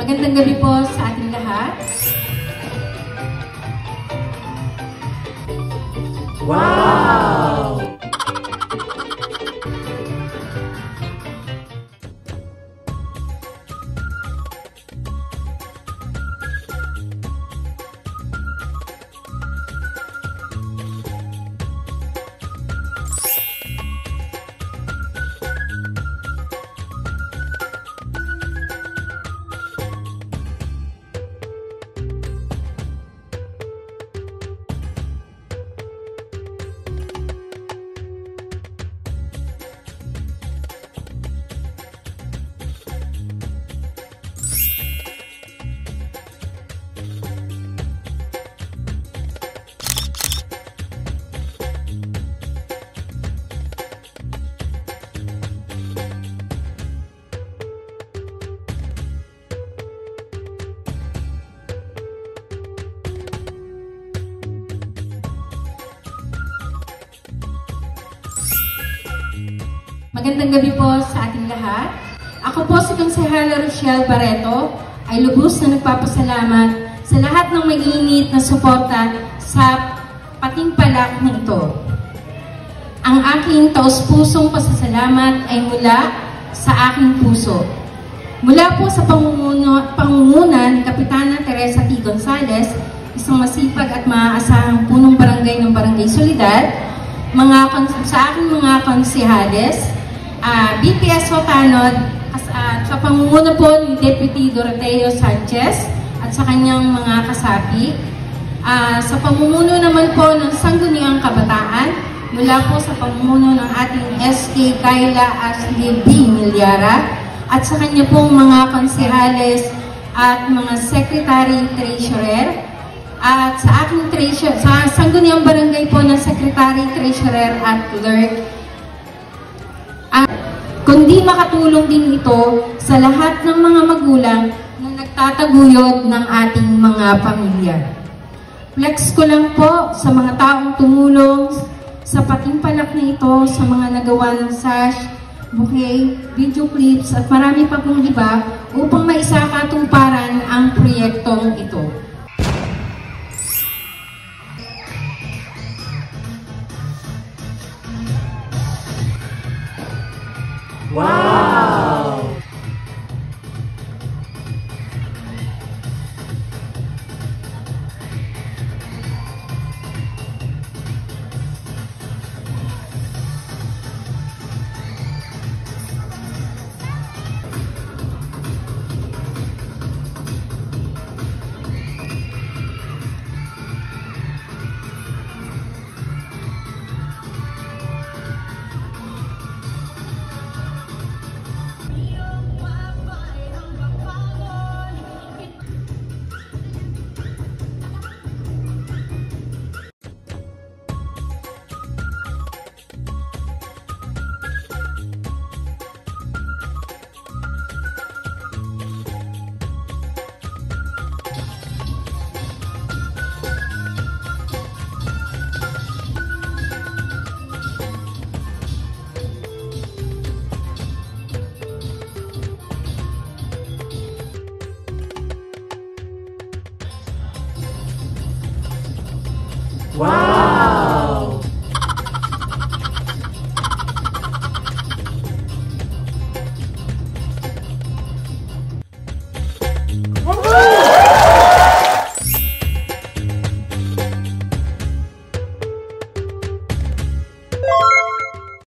Magandang gabi po sa ating lahat. Wow! Magandang gabi po sa ating lahat. Ako po si Konsehala Rochelle Barreto ay lubos na nagpapasalamat sa lahat ng mag-iinit na suporta sa patimpalak na ito. Ang aking taus-pusong pasasalamat ay mula sa aking puso. Mula po sa pangunguna ni Kapitana Teresa T. Gonzales, isang masipag at maaasahang punong barangay ng Barangay Solidad, sa aking mga konsehales, BPS Hotanod, sa pangunguna po ni Deputy Doroteo Sanchez at sa kanyang mga kasapi, sa pamumuno naman po ng Sangguniang Kabataan, mula po sa pamumuno ng ating SK Kayla Ashley B. Milyara, at sa kanya pong mga konsehales at mga secretary treasurer, at sa aking sa Sangguniang Barangay po ng secretary treasurer at clerk. Kundi makatulong din ito sa lahat ng mga magulang na nagtataguyod ng ating mga pamilya. Flex ko lang po sa mga taong tumulong sa patimpalak na ito, sa mga nagawa ng sash, bouquet, video clips at marami pa pong iba upang maisakatuparan ang proyektong ito. Wow! Wow! Wow!